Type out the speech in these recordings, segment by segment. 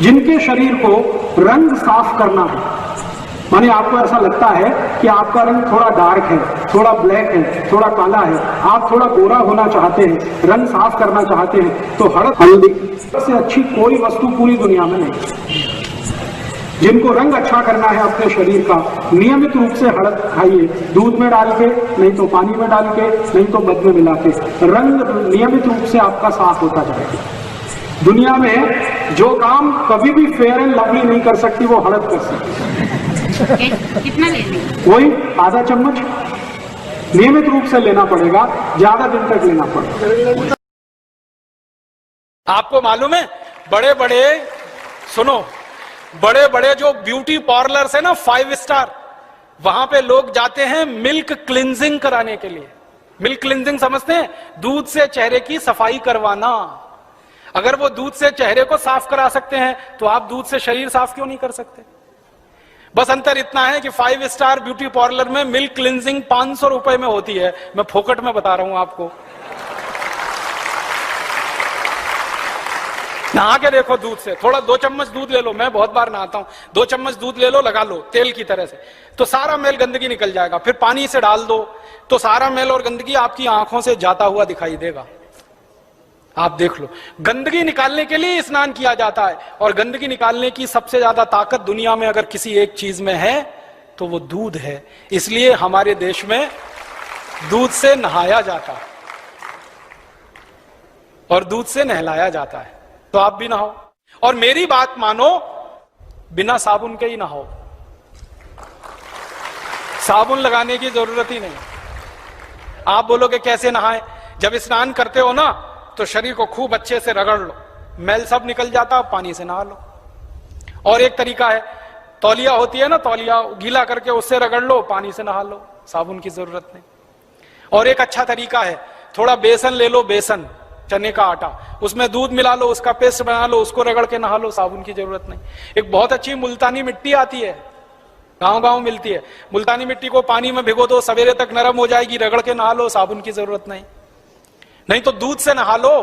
जिनके शरीर को रंग साफ करना है, माने आपको ऐसा लगता है कि आपका रंग थोड़ा डार्क है, थोड़ा ब्लैक है, थोड़ा काला है, आप थोड़ा गोरा होना चाहते हैं, रंग साफ करना चाहते हैं, तो हल्दी से अच्छी कोई वस्तु पूरी दुनिया में नहीं। जिनको रंग अच्छा करना है अपने शरीर का, नियमित रूप से हळद खाइए, दूध में डाल के, नहीं तो पानी में डाल के, नहीं तो मध में मिला के। रंग नियमित रूप से आपका साफ होता जाएगा। दुनिया में जो काम कभी भी फेयर एंड लवली नहीं कर सकती, वो हळद कर सकती। कितना लेना? वही आधा चम्मच नियमित रूप से लेना पड़ेगा, ज्यादा दिन तक लेना पड़ेगा। आपको मालूम है, बड़े बड़े सुनो, बड़े बड़े जो ब्यूटी पार्लर्स है ना, 5 स्टार, वहां पे लोग जाते हैं मिल्क क्लिनजिंग कराने के लिए। मिल्क क्लिनजिंग समझते हैं? दूध से चेहरे की सफाई करवाना। अगर वो दूध से चेहरे को साफ करा सकते हैं, तो आप दूध से शरीर साफ क्यों नहीं कर सकते? बस अंतर इतना है कि 5 स्टार ब्यूटी पार्लर में मिल्क क्लिनजिंग 500 रुपए में होती है। मैं फोकट में बता रहा हूं आपको। नहा के देखो दूध से, थोड़ा 2 चम्मच दूध ले लो, मैं बहुत बार नहाता हूं, 2 चम्मच दूध ले लो, लगा लो तेल की तरह से, तो सारा मैल गंदगी निकल जाएगा। फिर पानी से डाल दो, तो सारा मैल और गंदगी आपकी आंखों से जाता हुआ दिखाई देगा। आप देख लो, गंदगी निकालने के लिए स्नान किया जाता है, और गंदगी निकालने की सबसे ज्यादा ताकत दुनिया में अगर किसी एक चीज में है तो वो दूध है। इसलिए हमारे देश में दूध से नहाया जाता है और दूध से नहलाया जाता है। तो आप भी नहाओ, और मेरी बात मानो, बिना साबुन के ही नहाओ, साबुन लगाने की जरूरत ही नहीं। आप बोलोगे कैसे नहाए? जब स्नान करते हो ना, तो शरीर को खूब अच्छे से रगड़ लो, मैल सब निकल जाता, पानी से नहा लो। और एक तरीका है, तौलिया होती है ना, तौलिया गीला करके उससे रगड़ लो, पानी से नहा लो, साबुन की जरूरत नहीं। और एक अच्छा तरीका है, थोड़ा बेसन ले लो, बेसन, चने का आटा, उसमें दूध मिला लो, उसका पेस्ट बना लो, उसको रगड़ के नहा लो, साबुन की जरूरत नहीं। एक बहुत अच्छी मुल्तानी मिट्टी आती है, गांव गांव मिलती है, मुल्तानी मिट्टी को पानी में भिगो दो, सवेरे तक नरम हो जाएगी, रगड़ के नहा लो, साबुन की जरूरत नहीं। नहीं तो दूध से नहा लो।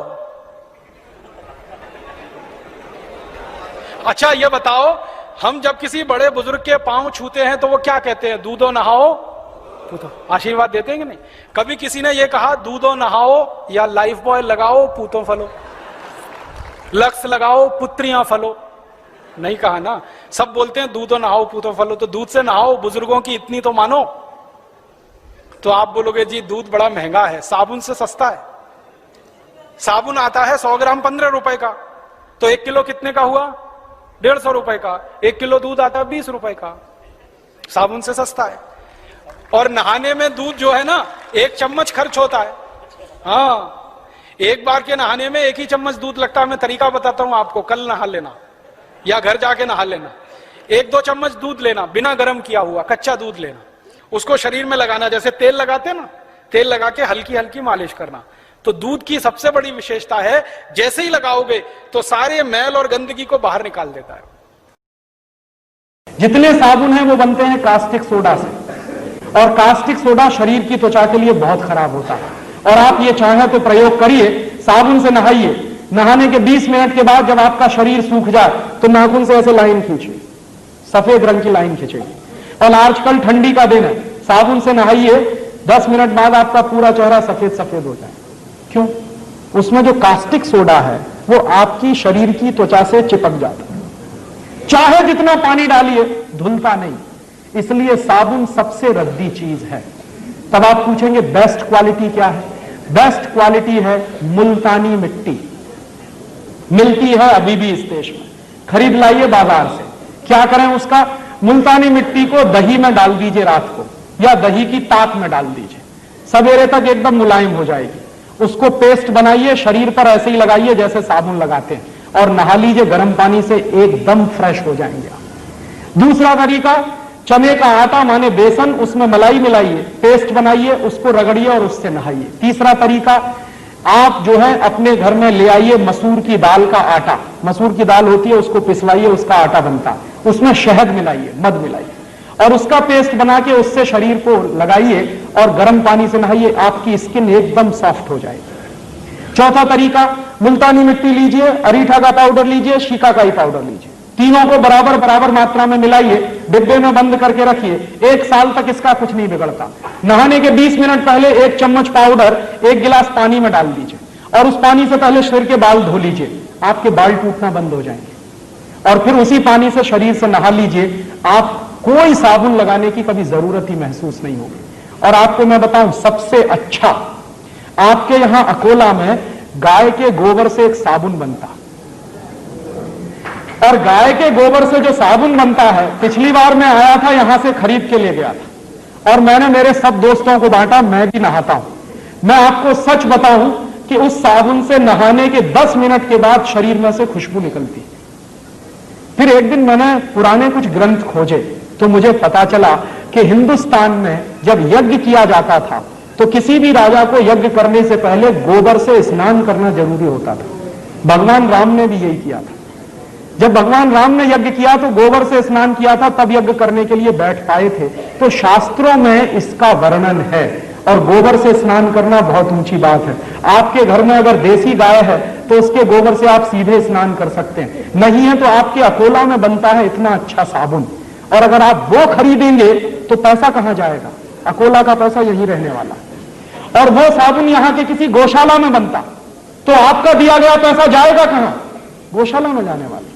अच्छा ये बताओ, हम जब किसी बड़े बुजुर्ग के पांव छूते हैं तो वो क्या कहते हैं? दूधो नहाओ पूतो, आशीर्वाद देते हैं कि नहीं? कभी किसी ने ये कहा दूधो नहाओ या लाइफ बॉय लगाओ पूतो फलो, लक्स लगाओ पुत्रियां फलो? नहीं कहा ना। सब बोलते हैं दूधो नहाओ पूतो फलो, तो दूध से नहाओ, बुजुर्गों की इतनी तो मानो। तो आप बोलोगे जी दूध बड़ा महंगा है, साबुन से सस्ता है। साबुन आता है 100 ग्राम 15 रुपए का, तो 1 किलो कितने का हुआ? 150 रुपए का। 1 किलो दूध आता है 20 रुपए का, साबुन से सस्ता है। और नहाने में दूध जो है ना, 1 चम्मच खर्च होता है। हाँ, एक बार के नहाने में 1 ही चम्मच दूध लगता है। मैं तरीका बताता हूं आपको, कल नहा लेना या घर जाके नहा लेना। 1-2 चम्मच दूध लेना, बिना गर्म किया हुआ कच्चा दूध लेना, उसको शरीर में लगाना, जैसे तेल लगाते ना, तेल लगा के हल्की हल्की मालिश करना। तो दूध की सबसे बड़ी विशेषता है, जैसे ही लगाओगे तो सारे मैल और गंदगी को बाहर निकाल देता है। जितने साबुन हैं वो बनते हैं कास्टिक सोडा से, और कास्टिक सोडा शरीर की त्वचा के लिए बहुत खराब होता है। और आप ये चाहें तो प्रयोग करिए, साबुन से नहाइए, नहाने के 20 मिनट के बाद जब आपका शरीर सूख जाए तो नाखून से ऐसे लाइन खींचिए, सफेद रंग की लाइन खींचेगी। और आजकल ठंडी का दिन है, साबुन से नहाइए, 10 मिनट बाद आपका पूरा चेहरा सफेद सफेद हो जाए। क्यों? उसमें जो कास्टिक सोडा है वो आपकी शरीर की त्वचा से चिपक जाता है, चाहे जितना पानी डालिए धुलता नहीं। इसलिए साबुन सबसे रद्दी चीज है। तब आप पूछेंगे बेस्ट क्वालिटी क्या है? बेस्ट क्वालिटी है मुल्तानी मिट्टी, मिलती है अभी भी इस देश में, खरीद लाइए बाजार से। क्या करें उसका? मुल्तानी मिट्टी को दही में डाल दीजिए रात को, या दही की ताक में डाल दीजिए, सवेरे तक एकदम मुलायम हो जाएगी। उसको पेस्ट बनाइए, शरीर पर ऐसे ही लगाइए जैसे साबुन लगाते हैं, और नहा लीजिए गर्म पानी से, एकदम फ्रेश हो जाएंगे आप। दूसरा तरीका, चने का आटा माने बेसन, उसमें मलाई मिलाइए, पेस्ट बनाइए, उसको रगड़िए और उससे नहाइए। तीसरा तरीका, आप जो है अपने घर में ले आइए मसूर की दाल का आटा, मसूर की दाल होती है, उसको पिसवाइए, उसका आटा बनता है, उसमें शहद मिलाइए, मध मिलाइए, और उसका पेस्ट बना के उससे शरीर को लगाइए और गर्म पानी से नहाइए, आपकी स्किन एकदम सॉफ्ट हो जाएगी। चौथा तरीका, मुल्तानी मिट्टी लीजिए, अरीठा का पाउडर लीजिए, शिकाकाई पाउडर लीजिए, तीनों को बराबर बराबर मात्रा में मिलाइए, डिब्बे में बंद करके रखिए। 1 साल तक इसका कुछ नहीं बिगड़ता। नहाने के 20 मिनट पहले 1 चम्मच पाउडर 1 गिलास पानी में डाल दीजिए और उस पानी से पहले शरीर के बाल धो लीजिए। आपके बाल टूटना बंद हो जाएंगे और फिर उसी पानी से शरीर से नहा लीजिए। आप कोई साबुन लगाने की कभी जरूरत ही महसूस नहीं होगी। और आपको मैं बताऊं, सबसे अच्छा आपके यहां अकोला में गाय के गोबर से एक साबुन बनता, और गाय के गोबर से जो साबुन बनता है, पिछली बार मैं आया था यहां से खरीद के ले गया था और मैंने मेरे सब दोस्तों को बांटा। मैं भी नहाता हूं। मैं आपको सच बताऊं कि उस साबुन से नहाने के 10 मिनट के बाद शरीर में से खुशबू निकलती। फिर एक दिन मैंने पुराने कुछ ग्रंथ खोजे तो मुझे पता चला कि हिंदुस्तान में जब यज्ञ किया जाता था तो किसी भी राजा को यज्ञ करने से पहले गोबर से स्नान करना जरूरी होता था। भगवान राम ने भी यही किया था। जब भगवान राम ने यज्ञ किया तो गोबर से स्नान किया था, तब यज्ञ करने के लिए बैठ पाए थे। तो शास्त्रों में इसका वर्णन है और गोबर से स्नान करना बहुत ऊंची बात है। आपके घर में अगर देसी गाय है तो उसके गोबर से आप सीधे स्नान कर सकते हैं। नहीं है तो आपके अकोला में बनता है इतना अच्छा साबुन, और अगर आप वो खरीदेंगे तो पैसा कहां जाएगा? अकोला का पैसा यहीं रहने वाला। और वो साबुन यहां के किसी गौशाला में बनता तो आपका दिया गया पैसा जाएगा कहां? गौशाला में जाने वाला।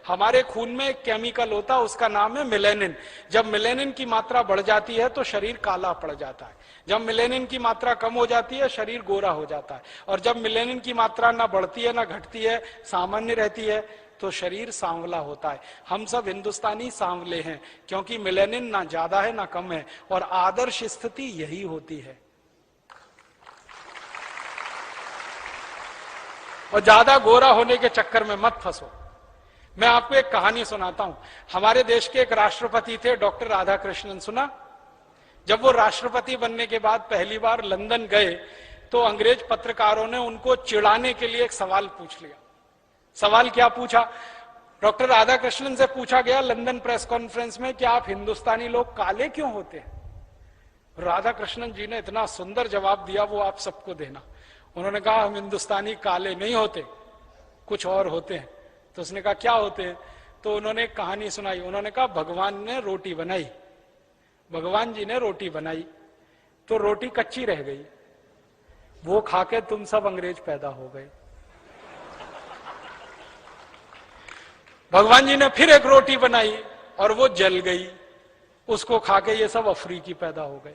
हमारे खून में एक केमिकल होता है, उसका नाम है मेलेनिन। जब मेलेनिन की मात्रा बढ़ जाती है तो शरीर काला पड़ जाता है। जब मेलेनिन की मात्रा कम हो जाती है शरीर गोरा हो जाता है। और जब मेलेनिन की मात्रा ना बढ़ती है ना घटती है, सामान्य रहती है, तो शरीर सांवला होता है। हम सब हिंदुस्तानी सांवले हैं क्योंकि मेलेनिन ना ज्यादा है ना कम है, और आदर्श स्थिति यही होती है। और ज्यादा गोरा होने के चक्कर में मत फंसो। मैं आपको एक कहानी सुनाता हूं। हमारे देश के एक राष्ट्रपति थे, डॉक्टर राधाकृष्णन। सुना? जब वो राष्ट्रपति बनने के बाद पहली बार लंदन गए तो अंग्रेज पत्रकारों ने उनको चिढ़ाने के लिए एक सवाल पूछ लिया। सवाल क्या पूछा? डॉक्टर राधाकृष्णन से पूछा गया लंदन प्रेस कॉन्फ्रेंस में कि आप हिंदुस्तानी लोग काले क्यों होते हैं? राधाकृष्णन जी ने इतना सुंदर जवाब दिया, वो आप सबको देना। उन्होंने कहा हम हिंदुस्तानी काले नहीं होते, कुछ और होते हैं। तो उसने कहा क्या होते हैं? तो उन्होंने एक कहानी सुनाई। उन्होंने कहा भगवान ने रोटी बनाई, भगवान जी ने रोटी बनाई तो रोटी कच्ची रह गई, वो खाके तुम सब अंग्रेज पैदा हो गए। भगवान जी ने फिर एक रोटी बनाई और वो जल गई, उसको खाके ये सब अफ्रीकी पैदा हो गए।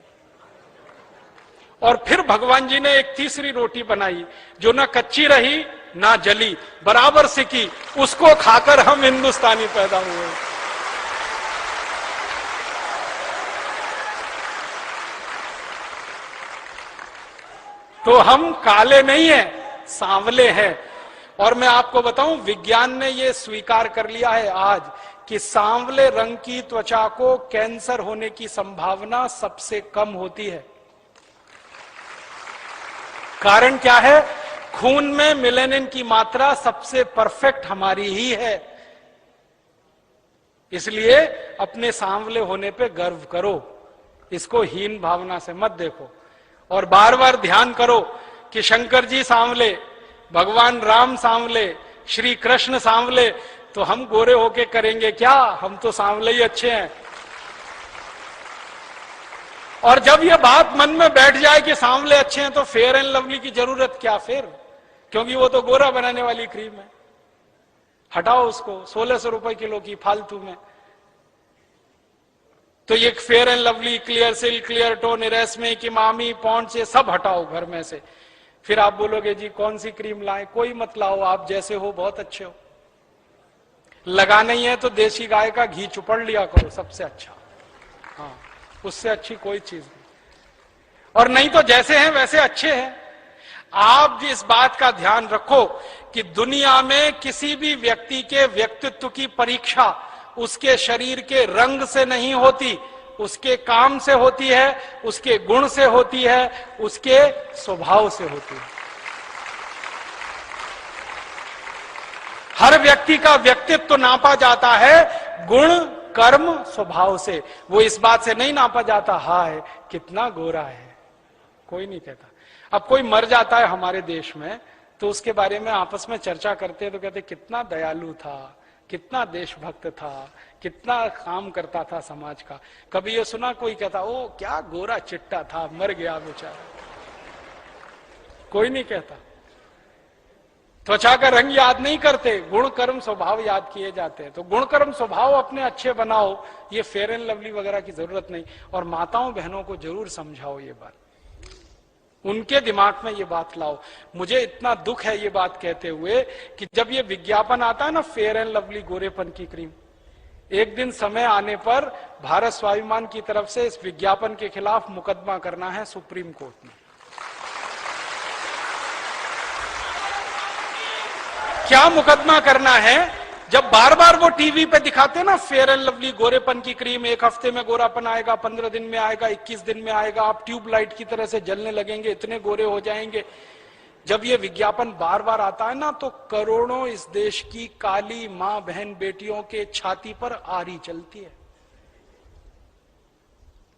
और फिर भगवान जी ने एक तीसरी रोटी बनाई जो ना कच्ची रही ना जली, बराबर सिकी, उसको खाकर हम हिंदुस्तानी पैदा हुए। तो हम काले नहीं हैं, सांवले हैं। और मैं आपको बताऊं, विज्ञान ने यह स्वीकार कर लिया है आज कि सांवले रंग की त्वचा को कैंसर होने की संभावना सबसे कम होती है। कारण क्या है? खून में मेलेनिन की मात्रा सबसे परफेक्ट हमारी ही है। इसलिए अपने सांवले होने पे गर्व करो, इसको हीन भावना से मत देखो। और बार बार ध्यान करो कि शंकर जी सांवले, भगवान राम सांवले, श्री कृष्ण सांवले, तो हम गोरे होके करेंगे क्या? हम तो सांवले ही अच्छे हैं। और जब यह बात मन में बैठ जाए कि सांवले अच्छे हैं तो फेयर एंड लवली की जरूरत क्या फिर? क्योंकि वो तो गोरा बनाने वाली क्रीम है। हटाओ उसको, 1600 रुपए किलो की फालतू में। तो ये Fair and Lovely, Clear Silk, Clear Tone, इरेस्मे, किमामी, पॉन्ड्स, ये सब हटाओ घर में से। फिर आप बोलोगे जी कौन सी क्रीम लाएं? कोई मत लाओ, आप जैसे हो बहुत अच्छे हो। लगा नहीं है तो देसी गाय का घी चुपड़ लिया करो, सबसे अच्छा। हाँ, उससे अच्छी कोई चीज नहीं। और नहीं तो जैसे हैं वैसे अच्छे हैं। आप भी इस बात का ध्यान रखो कि दुनिया में किसी भी व्यक्ति के व्यक्तित्व की परीक्षा उसके शरीर के रंग से नहीं होती, उसके काम से होती है, उसके गुण से होती है, उसके स्वभाव से होती है। हर व्यक्ति का व्यक्तित्व नापा जाता है गुण, कर्म, स्वभाव से। वो इस बात से नहीं नापा जाता हाय कितना गोरा है, कोई नहीं कहता। अब कोई मर जाता है हमारे देश में तो उसके बारे में आपस में चर्चा करते हैं तो कहते कितना दयालु था, कितना देशभक्त था, कितना काम करता था समाज का। कभी ये सुना कोई कहता ओ क्या गोरा चिट्टा था, मर गया बेचारा? कोई नहीं कहता। त्वचा का रंग याद नहीं करते, गुण कर्म स्वभाव याद किए जाते हैं। तो गुण कर्म स्वभाव अपने अच्छे बनाओ, ये फेयर एंड लवली वगैरह की जरूरत नहीं। और माताओं बहनों को जरूर समझाओ ये बात, उनके दिमाग में ये बात लाओ। मुझे इतना दुख है ये बात कहते हुए कि जब ये विज्ञापन आता है ना फेयर एंड लवली गोरेपन की क्रीम, एक दिन समय आने पर भारत स्वाभिमान की तरफ से इस विज्ञापन के खिलाफ मुकदमा करना है सुप्रीम कोर्ट में। क्या मुकदमा करना है? जब बार बार वो टीवी पे दिखाते ना फेयर एंड लवली गोरेपन की क्रीम, 1 हफ्ते में गोरापन आएगा, 15 दिन में आएगा, 21 दिन में आएगा, आप ट्यूबलाइट की तरह से जलने लगेंगे, इतने गोरे हो जाएंगे। जब ये विज्ञापन बार बार आता है ना तो करोड़ों इस देश की काली मां बहन बेटियों के छाती पर आरी चलती है।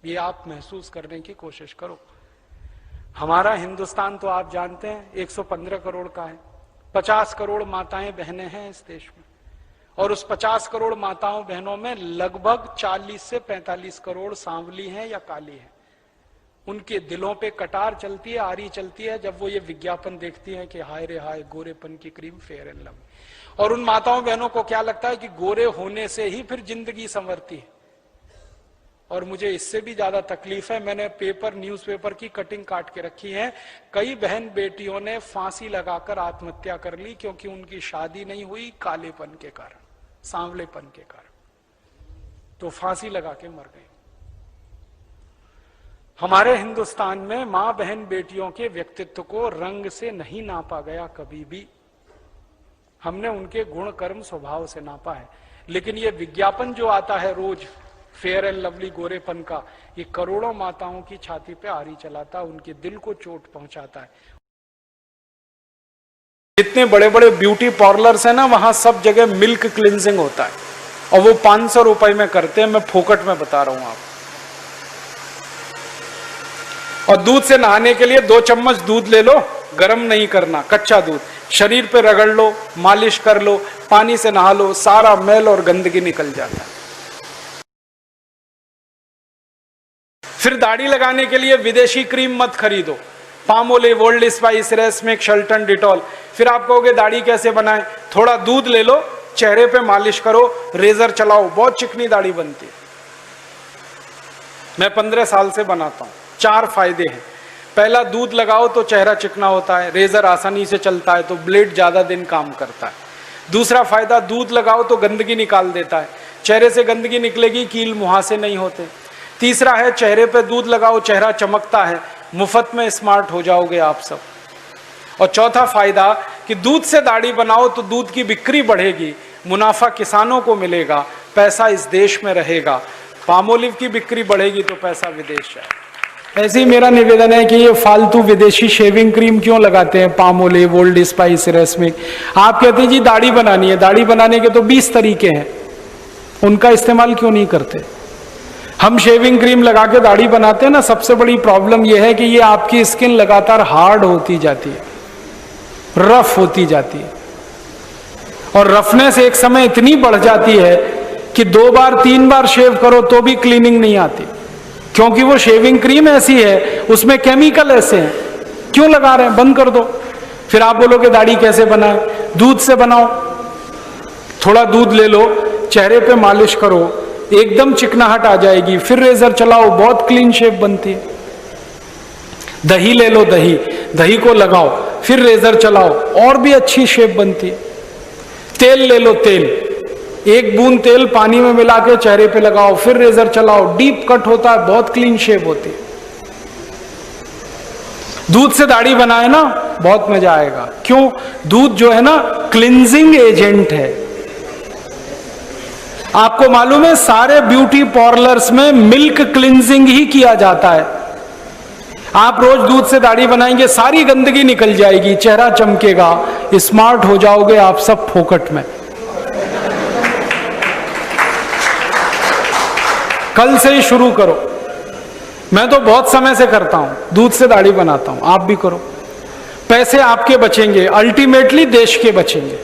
ये आप महसूस करने की कोशिश करो। हमारा हिंदुस्तान तो आप जानते हैं 115 करोड़ का है, 50 करोड़ माताएं बहनें हैं इस देश में, और उस 50 करोड़ माताओं बहनों में लगभग 40 से 45 करोड़ सांवली हैं या काली हैं। उनके दिलों पे कटार चलती है, आरी चलती है जब वो ये विज्ञापन देखती हैं कि हाय रे हाय गोरेपन की क्रीम फेयर एंड लवली। और उन माताओं बहनों को क्या लगता है कि गोरे होने से ही फिर जिंदगी संवरती है। और मुझे इससे भी ज्यादा तकलीफ है, मैंने न्यूज़पेपर की कटिंग काट के रखी है। कई बहन बेटियों ने फांसी लगाकर आत्महत्या कर ली क्योंकि उनकी शादी नहीं हुई कालेपन के कारण, सांवलेपन के कारण, तो फांसी लगा के मर गई। हमारे हिंदुस्तान में मां बहन बेटियों के व्यक्तित्व को रंग से नहीं नापा गया कभी भी, हमने उनके गुण कर्म स्वभाव से नापा है। लेकिन ये विज्ञापन जो आता है रोज फेयर एंड लवली गोरेपन का, ये करोड़ों माताओं की छाती पे आरी चलाता है, उनके दिल को चोट पहुंचाता है। जितने बड़े बड़े ब्यूटी पार्लर्स हैं ना, वहां सब जगह मिल्क क्लिनजिंग होता है और वो 500 रुपए में करते हैं। मैं फोकट में बता रहा हूं आप। और दूध से नहाने के लिए 2 चम्मच दूध ले लो, गर्म नहीं करना, कच्चा दूध, शरीर पे रगड़ लो, मालिश कर लो, पानी से नहा लो, सारा मैल और गंदगी निकल जाता है। फिर दाढ़ी लगाने के लिए विदेशी क्रीम मत खरीदो, पामोलिव, ओल्ड स्पाइस, रेसमेक, शेल्टन, डिटॉल। फिर आप कहोगे दाढ़ी कैसे बनाएं? थोड़ा दूध ले लो, चेहरे पे मालिश करो, रेजर चलाओ, बहुत चिकनी दाढ़ी बनती है। मैं 15 साल से बनाता हूं। 4 फायदे हैं। पहला, दूध लगाओ तो चेहरा चिकना होता है, रेजर आसानी से चलता है तो ब्लेड ज्यादा दिन काम करता है। दूसरा फायदा, दूध लगाओ तो गंदगी निकाल देता है, चेहरे से गंदगी निकलेगी, कील मुहासे नहीं होते। तीसरा है, चेहरे पे दूध लगाओ, चेहरा चमकता है, मुफ्त में स्मार्ट हो जाओगे आप सब। और चौथा फायदा कि दूध से दाढ़ी बनाओ तो दूध की बिक्री बढ़ेगी, मुनाफा किसानों को मिलेगा, पैसा इस देश में रहेगा। पामोलिव की बिक्री बढ़ेगी तो पैसा विदेश जाएगा। ऐसे ही मेरा निवेदन है कि ये फालतू विदेशी शेविंग क्रीम क्यों लगाते हैं, पामोलिव, ओल्ड स्पाइस, रेसमिक। आप कहते हैं जी दाढ़ी बनानी है, दाढ़ी बनाने के तो 20 तरीके हैं, उनका इस्तेमाल क्यों नहीं करते? हम शेविंग क्रीम लगा के दाढ़ी बनाते हैं ना, सबसे बड़ी प्रॉब्लम यह है कि ये आपकी स्किन लगातार हार्ड होती जाती है, रफ होती जाती है, और रफनेस एक समय इतनी बढ़ जाती है कि 2 बार 3 बार शेव करो तो भी क्लीनिंग नहीं आती, क्योंकि वो शेविंग क्रीम ऐसी है, उसमें केमिकल ऐसे हैं। क्यों लगा रहे हैं? बंद कर दो। फिर आप बोलोगे दाढ़ी कैसे बनाए? दूध से बनाओ। थोड़ा दूध ले लो, चेहरे पे मालिश करो, एकदम चिकनाहट आ जाएगी, फिर रेजर चलाओ, बहुत क्लीन शेप बनती है। दही ले लो, दही को लगाओ, फिर रेजर चलाओ, और भी अच्छी शेप बनती है। तेल ले लो, तेल, 1 बूंद तेल पानी में मिला के चेहरे पे लगाओ, फिर रेजर चलाओ, डीप कट होता है, बहुत क्लीन शेप होती है। दूध से दाढ़ी बनाए ना, बहुत मजा आएगा। क्यों? दूध जो है ना क्लिंजिंग एजेंट है। आपको मालूम है सारे ब्यूटी पार्लर्स में मिल्क क्लिंजिंग ही किया जाता है। आप रोज दूध से दाढ़ी बनाएंगे, सारी गंदगी निकल जाएगी, चेहरा चमकेगा, स्मार्ट हो जाओगे आप सब फोकट में। कल से ही शुरू करो। मैं तो बहुत समय से करता हूं, दूध से दाढ़ी बनाता हूं, आप भी करो। पैसे आपके बचेंगे, अल्टीमेटली देश के बचेंगे।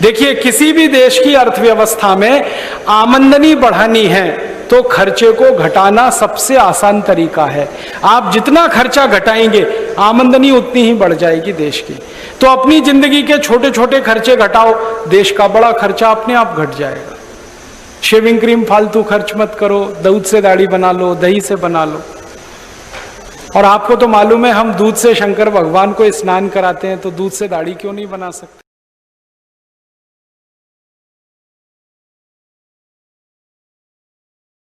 देखिए, किसी भी देश की अर्थव्यवस्था में आमदनी बढ़ानी है तो खर्चे को घटाना सबसे आसान तरीका है। आप जितना खर्चा घटाएंगे आमदनी उतनी ही बढ़ जाएगी देश की। तो अपनी जिंदगी के छोटे छोटे खर्चे घटाओ, देश का बड़ा खर्चा अपने आप घट जाएगा। शेविंग क्रीम फालतू खर्च मत करो, दूध से दाढ़ी बना लो, दही से बना लो। और आपको तो मालूम है, हम दूध से शंकर भगवान को स्नान कराते हैं, तो दूध से दाढ़ी क्यों नहीं बना सकते।